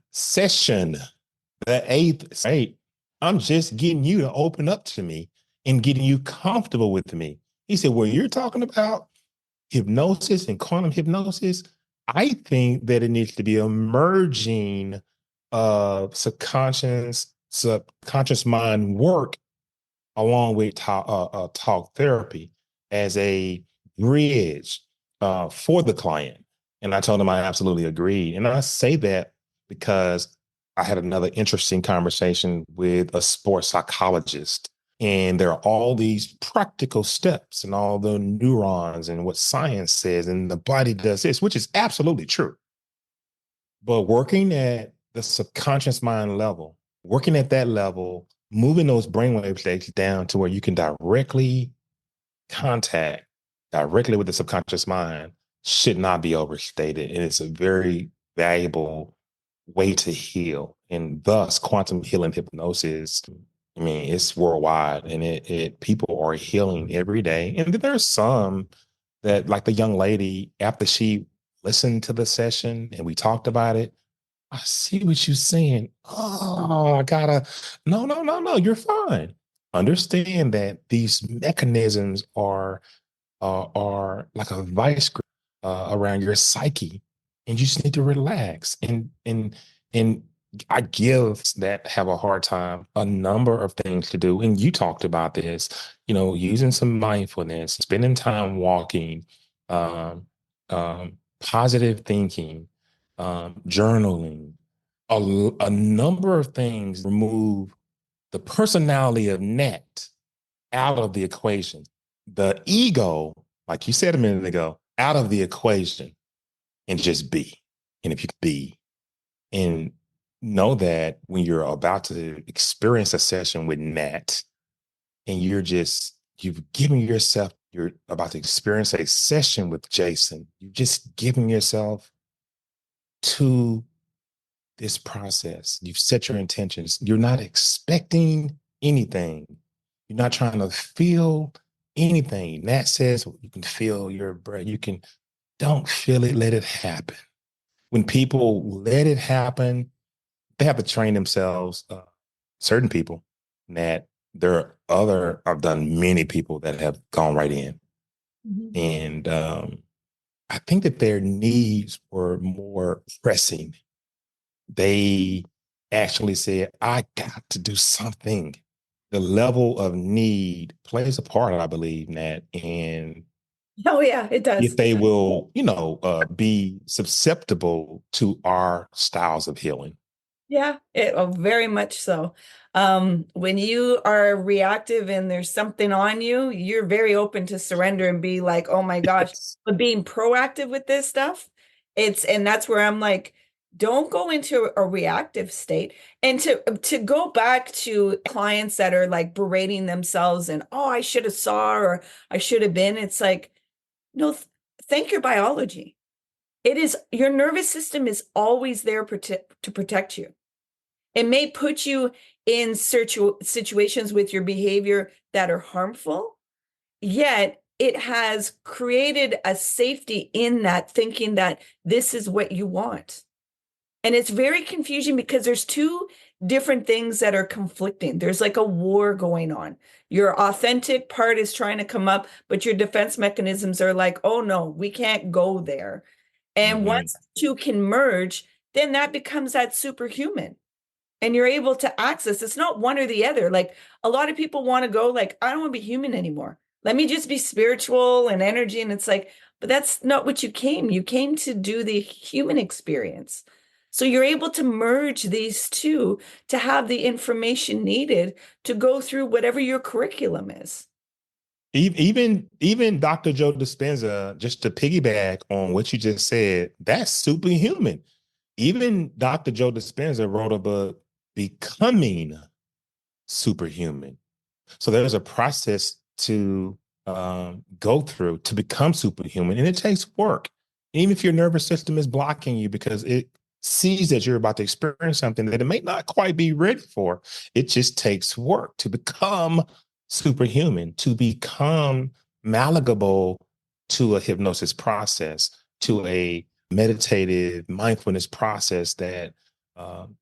I'm just getting you to open up to me and getting you comfortable with me. He said, "Well, you're talking about hypnosis and quantum hypnosis. I think that it needs to be a merging of subconscious mind work along with talk therapy as a bridge for the client." And I told him I absolutely agreed. And I say that because I had another interesting conversation with a sports psychologist. And there are all these practical steps and all the neurons and what science says, and the body does this, which is absolutely true. But working at the subconscious mind level, working at that level, moving those brainwave states down to where you can directly contact directly with the subconscious mind should not be overstated. And it's a very valuable way to heal. And thus, quantum healing hypnosis, I mean, it's worldwide, and it people are healing every day. And then there's some that, like the young lady, after she listened to the session and we talked about it, "I see what you're saying. Oh, I gotta, no, no, no, no, you're fine. Understand that these mechanisms are like a vice grip around your psyche, and you just need to relax." And I give that have a hard time a number of things to do, and you talked about this, using some mindfulness, spending time walking, um, positive thinking, journaling, a number of things remove the personality of Nat out of the equation. The ego, like you said a minute ago, out of the equation, and just be. And if you be, and know that when you're about to experience a session with Nat, and you've given yourself, you're about to experience a session with Jason, you're just giving yourself to this process. You've set your intentions. You're not expecting anything. You're not trying to feel anything. Nat says you can feel your breath. Don't feel it, let it happen. When people let it happen, they have to train themselves. Certain people, Nat, I've done many people that have gone right in. Mm-hmm. And I think that their needs were more pressing. They actually said, "I got to do something. the level of need plays a part, I believe, Nat, in Oh yeah, it if does. they will, be susceptible to our styles of healing. Yeah, very much so. When you are reactive and there's something on you, you're very open to surrender and be like, oh my gosh. But being proactive with this stuff, and that's where I'm like, don't go into a reactive state. And to go back to clients that are like berating themselves and, oh, I should have saw or I should have been, it's like, no, thank your biology. It is your nervous system is always there to protect you. It may put you in situations with your behavior that are harmful, yet it has created a safety in that, thinking that this is what you want. And it's very confusing because there's two different things that are conflicting. There's like a war going on. Your authentic part is trying to come up, but your defense mechanisms are like, oh no, we can't go there. And Mm-hmm. once two can merge, then that becomes that superhuman and you're able to access. It's not one or the other. Like a lot of people want to go like, I don't want to be human anymore. Let me just be spiritual and energy. And it's like, but that's not what you came. You came to do the human experience. So you're able to merge these two to have the information needed to go through whatever your curriculum is. Even Dr. Joe Dispenza, just to piggyback on what you just said, that's superhuman. Even Dr. Joe Dispenza wrote a book, Becoming Superhuman. So there's a process to go through to become superhuman, and it takes work. Even if your nervous system is blocking you because it sees that you're about to experience something that it may not quite be ready for, it just takes work to become superhuman, to become malleable to a hypnosis process, to a meditative mindfulness process that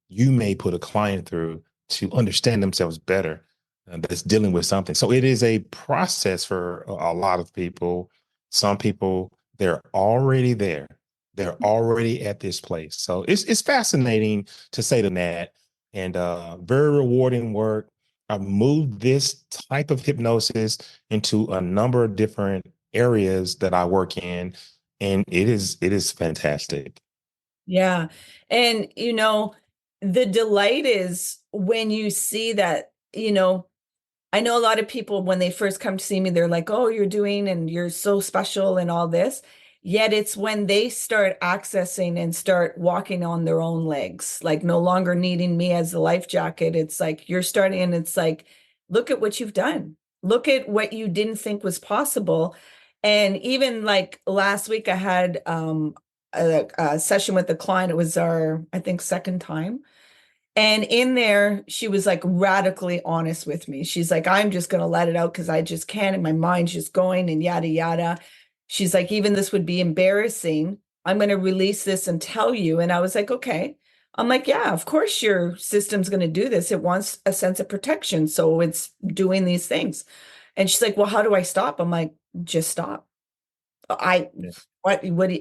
you may put a client through to understand themselves better, that's dealing with something. So it is a process for a lot of people. Some people, they're already there. They're already at this place. So it's fascinating to say to Nat, and very rewarding work. I've moved this type of hypnosis into a number of different areas that I work in, and it is fantastic. Yeah. And, the delight is when you see that, I know a lot of people, when they first come to see me, they're like, oh, you're doing and you're so special and all this. Yet it's when they start accessing and start walking on their own legs, like no longer needing me as the life jacket. It's like you're starting and it's like, look at what you've done. Look at what you didn't think was possible. And even like last week, I had a session with a client. It was our, I think, second time. And in there, she was like radically honest with me. She's like, I'm just going to let it out because I just can't. And my mind's just going and yada, yada. She's like, even this would be embarrassing. I'm going to release this and tell you. And I was like, okay. I'm like, yeah, of course your system's going to do this. It wants a sense of protection. So it's doing these things. And she's like, well, how do I stop? I'm like, just stop. I Yeah.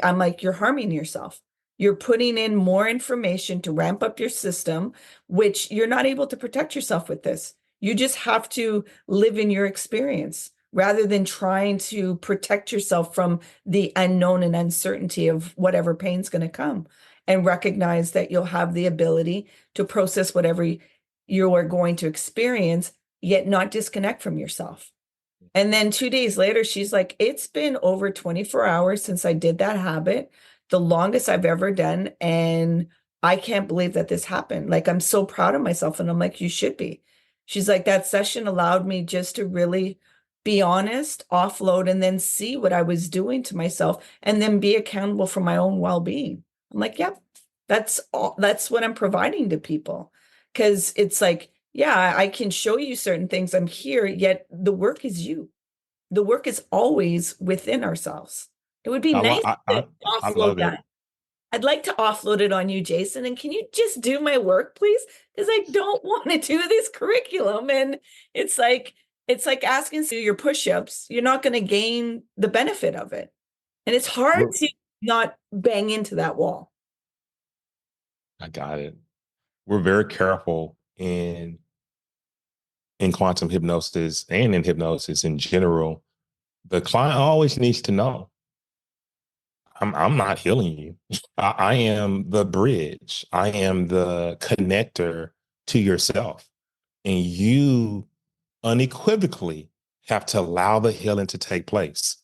I'm like, you're harming yourself. You're putting in more information to ramp up your system, which you're not able to protect yourself with this. You just have to live in your experience rather than trying to protect yourself from the unknown and uncertainty of whatever pain's going to come, and recognize that you'll have the ability to process whatever you are going to experience, yet not disconnect from yourself. And then 2 days later, she's like, it's been over 24 hours since I did that habit, the longest I've ever done. And I can't believe that this happened. Like, I'm so proud of myself. And I'm like, you should be. She's like, that session allowed me just to really be honest, offload, and then see what I was doing to myself and then be accountable for my own well-being. I'm like, yep, that's all. That's what I'm providing to people. Because it's like, yeah, I can show you certain things. I'm here, yet the work is you. The work is always within ourselves. It would be I, lo- nice to I offload love it. that. I'd like to offload it on you, Jason. And can you just do my work, please? Because I don't want to do this curriculum. And it's like asking to do your push-ups. You're not going to gain the benefit of it. And it's hard We're- to not bang into that wall. I got it. We're very careful in in quantum hypnosis and in hypnosis in general, the client always needs to know, I'm not healing you. I am the bridge. I am the connector to yourself. And you unequivocally have to allow the healing to take place.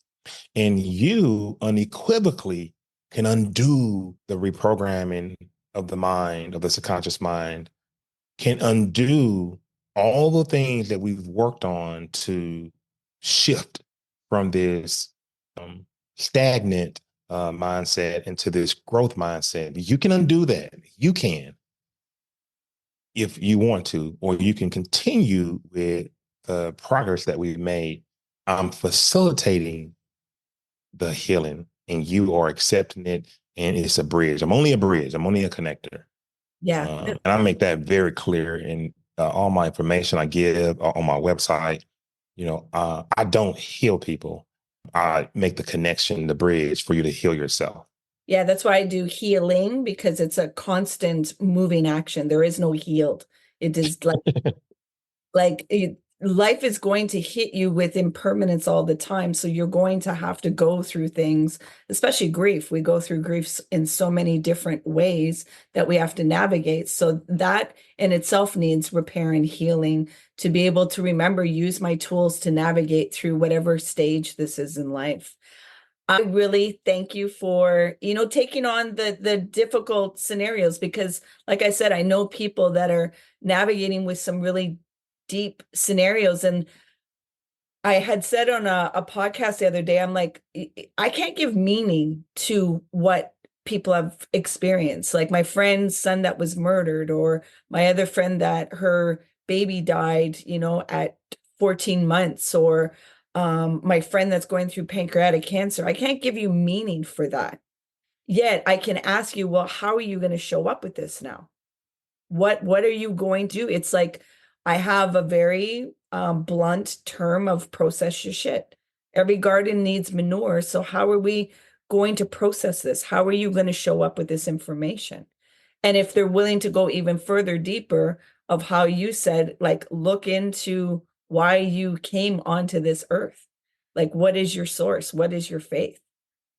And you unequivocally can undo the reprogramming of the mind, of the subconscious mind, can undo all the things that we've worked on to shift from this stagnant mindset into this growth mindset. You can undo that. You can, if you want to, or you can continue with the progress that we've made. I'm facilitating the healing and you are accepting it. And it's a bridge. I'm only a bridge. I'm only a connector. Yeah. And I make that very clear in all my information I give on my website. I don't heal people. I make the connection, the bridge for you to heal yourself. Yeah, that's why I do healing, because it's a constant moving action. There is no healed. It is life is going to hit you with impermanence all the time. So you're going to have to go through things, especially grief. We go through griefs in so many different ways that we have to navigate. So that in itself needs repair and healing to be able to remember, use my tools to navigate through whatever stage this is in life. I really thank you for, taking on the difficult scenarios, because like I said, I know people that are navigating with some really deep scenarios. And I had said on a podcast the other day, I'm like, I can't give meaning to what people have experienced. Like my friend's son that was murdered, or my other friend that her baby died, at 14 months, or my friend that's going through pancreatic cancer. I can't give you meaning for that. Yet I can ask you, well, how are you going to show up with this now? What are you going to do? It's like, I have a very blunt term of process your shit. Every garden needs manure. So how are we going to process this? How are you going to show up with this information? And if they're willing to go even further deeper of how you said, like, look into why you came onto this earth. Like, what is your source? What is your faith?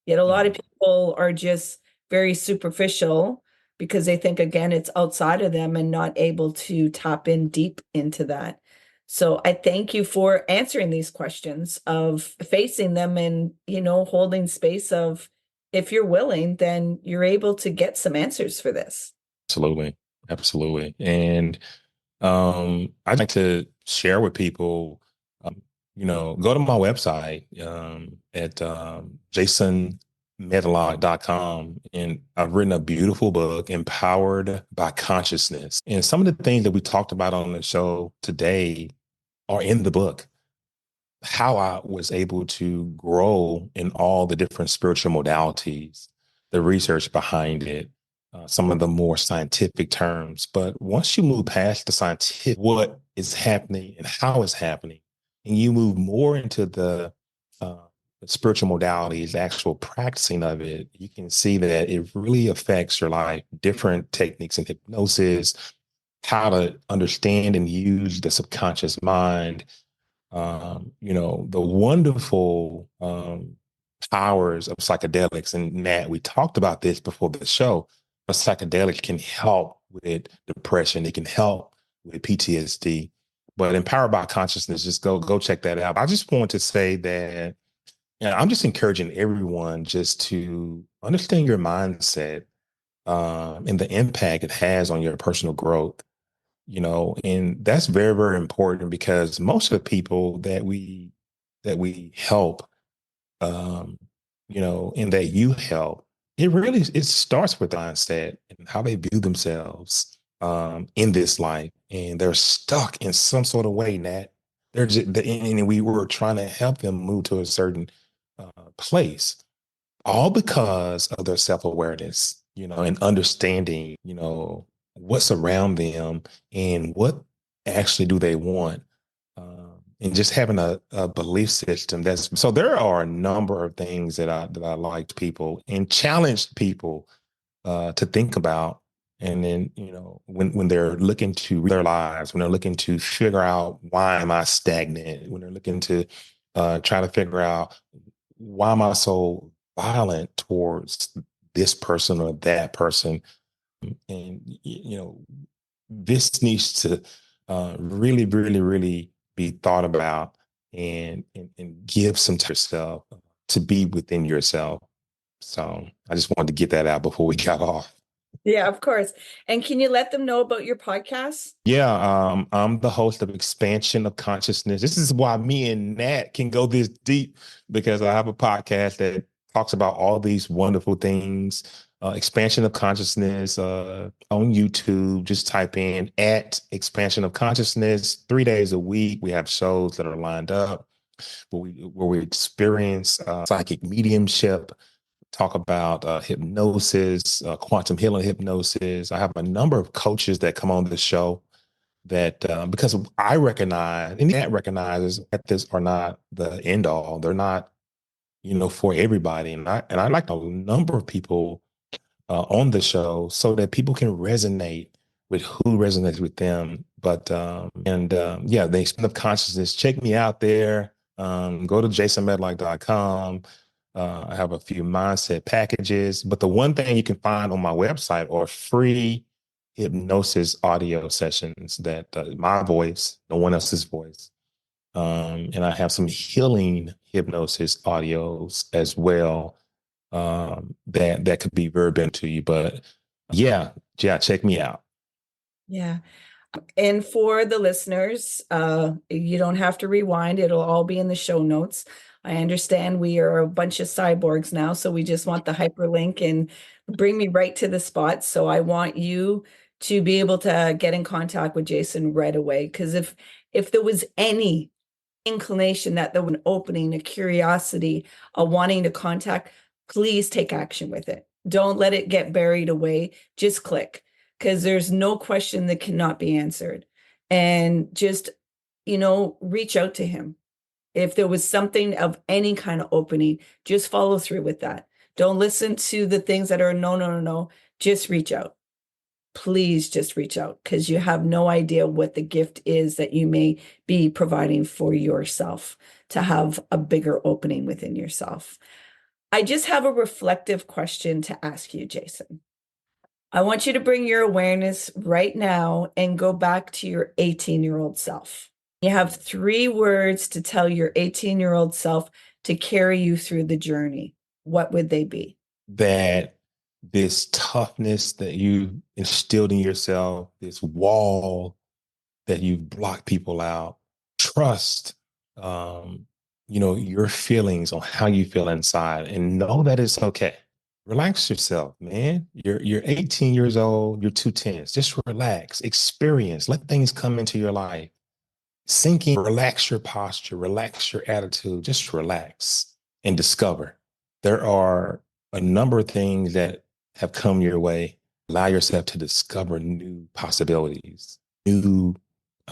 Yet a lot of people are just very superficial because they think, again, it's outside of them and not able to tap in deep into that. So I thank you for answering these questions, of facing them, and, holding space of, if you're willing, then you're able to get some answers for this. Absolutely. Absolutely. And I'd like to share with people, go to my website at jasonmedlock.com. And I've written a beautiful book, Empowered by Consciousness. And some of the things that we talked about on the show today are in the book. How I was able to grow in all the different spiritual modalities, the research behind it, some of the more scientific terms. But once you move past the scientific, what is happening and how it's happening, and you move more into the spiritual modalities, the actual practicing of it, you can see that it really affects your life. Different techniques in hypnosis, how to understand and use the subconscious mind, the wonderful powers of psychedelics. And Matt, we talked about this before the show, but psychedelics can help with depression. It can help with PTSD. But Empowered by Consciousness, just go check that out. I just want to say that, I'm just encouraging everyone just to understand your mindset and the impact it has on your personal growth. And that's very, very important, because most of the people that we help, and that you help, it starts with mindset and how they view themselves in this life, and they're stuck in some sort of way, Nat. They're just, and we were trying to help them move to a certain place, all because of their self-awareness, and understanding, what's around them and what actually do they want. And just having a belief system so there are a number of things that I liked people and challenged people to think about And then, when they're looking to read their lives, when they're looking to figure out why am I stagnant, when they're looking to try to figure out why am I so violent towards this person or that person, and this needs to really, really, really be thought about and give some to yourself to be within yourself. So I just wanted to get that out before we got off. Yeah, of course. And can you let them know about your podcast? Yeah, I'm the host of Expansion of Consciousness. This is why me and Nat can go this deep, because I have a podcast that talks about all these wonderful things. Expansion of Consciousness on YouTube. Just type in at Expansion of Consciousness. 3 days a week, we have shows that are lined up where we experience psychic mediumship, talk about hypnosis, quantum healing hypnosis. I have a number of coaches that come on the show that because I recognize and that recognizes that this are not the end all. They're not, for everybody. And I like a number of people on the show so that people can resonate with who resonates with them. But yeah, the extent of consciousness. Check me out there. Go to jasonmedlock.com. I have a few mindset packages, but the one thing you can find on my website are free hypnosis audio sessions that my voice, no one else's voice. And I have some healing hypnosis audios as well that could be very beneficial to you. But yeah, check me out. Yeah. And for the listeners, you don't have to rewind. It'll all be in the show notes. I understand we are a bunch of cyborgs now, so we just want the hyperlink and bring me right to the spot. So I want you to be able to get in contact with Jason right away. Because if there was any inclination that there was an opening, a curiosity, a wanting to contact, please take action with it. Don't let it get buried away. Just click, because there's no question that cannot be answered. And just, reach out to him. If there was something of any kind of opening, just follow through with that. Don't listen to the things that are no, no, no, no. Just reach out. Please just reach out, because you have no idea what the gift is that you may be providing for yourself to have a bigger opening within yourself. I just have a reflective question to ask you, Jason. I want you to bring your awareness right now and go back to your 18-year-old self. You have 3 words to tell your 18-year-old self to carry you through the journey. What would they be? That this toughness that you instilled in yourself, this wall that you've blocked people out, trust, your feelings on how you feel inside, and know that it's okay. Relax yourself, man. You're 18 years old. You're 2 tenths. Just relax, experience, let things come into your life. Sink in, relax your posture, relax your attitude. Just relax and discover. There are a number of things that have come your way. Allow yourself to discover new possibilities, new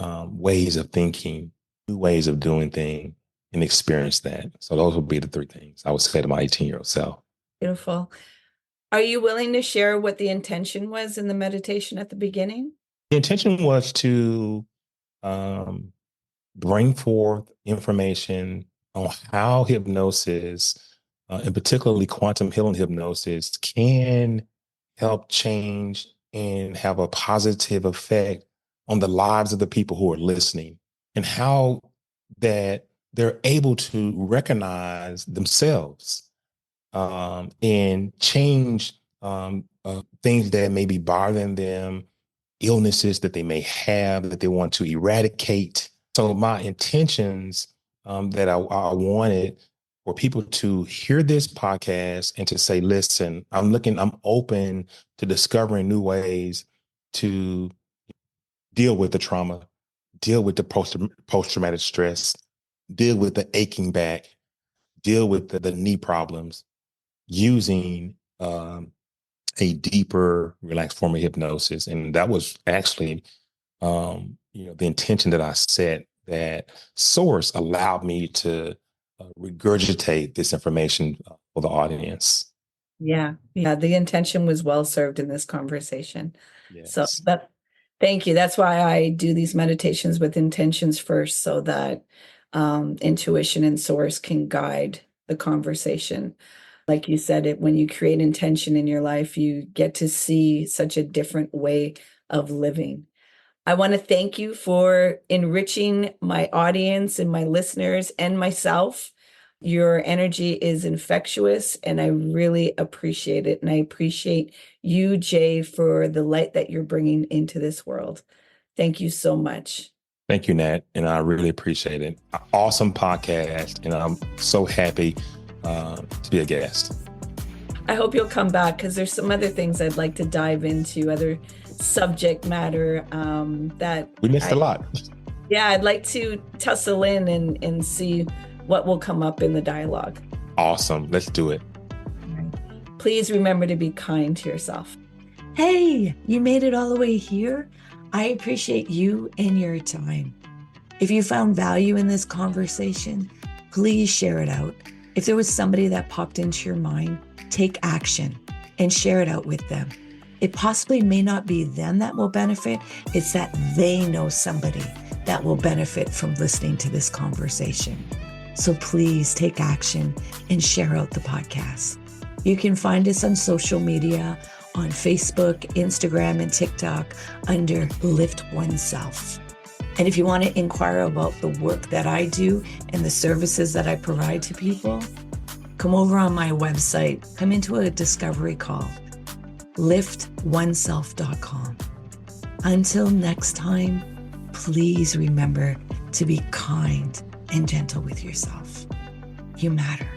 ways of thinking, new ways of doing things, and experience that. So those would be the 3 things I would say to my 18-year-old self. Beautiful. Are you willing to share what the intention was in the meditation at the beginning? The intention was to bring forth information on how hypnosis, and particularly quantum healing hypnosis, can help change and have a positive effect on the lives of the people who are listening, and how that they're able to recognize themselves and change things that may be bothering them, illnesses that they may have that they want to eradicate. So my intentions that I wanted for people to hear this podcast and to say, listen, I'm open to discovering new ways to deal with the trauma, deal with the post-traumatic stress, deal with the aching back, deal with the knee problems using a deeper, relaxed form of hypnosis. And that was actually, the intention that I set, that source allowed me to regurgitate this information for the audience. Yeah. The intention was well served in this conversation. So Yes. thank you. That's why I do these meditations with intentions first, so that intuition and source can guide the conversation. Like you said, when you create intention in your life, you get to see such a different way of living. I want to thank you for enriching my audience and my listeners and myself. Your energy is infectious, and I really appreciate it. And I appreciate you, Jay, for the light that you're bringing into this world. Thank you so much. Thank you, Nat. And I really appreciate it. Awesome podcast. And I'm so happy to be a guest. I hope you'll come back, because there's some other things I'd like to dive into, other subject matter that we missed a lot. Yeah, I'd like to tussle in and see what will come up in the dialogue. Awesome. Let's do it. Please remember to be kind to yourself. Hey, you made it all the way here. I appreciate you and your time. If you found value in this conversation, please share it out. If there was somebody that popped into your mind, take action and share it out with them. It possibly may not be them that will benefit. It's that they know somebody that will benefit from listening to this conversation. So please take action and share out the podcast. You can find us on social media, on Facebook, Instagram, and TikTok under Lift Oneself. And if you want to inquire about the work that I do and the services that I provide to people, come over on my website, come into a discovery call, liftoneself.com. Until next time, please remember to be kind and gentle with yourself. You matter.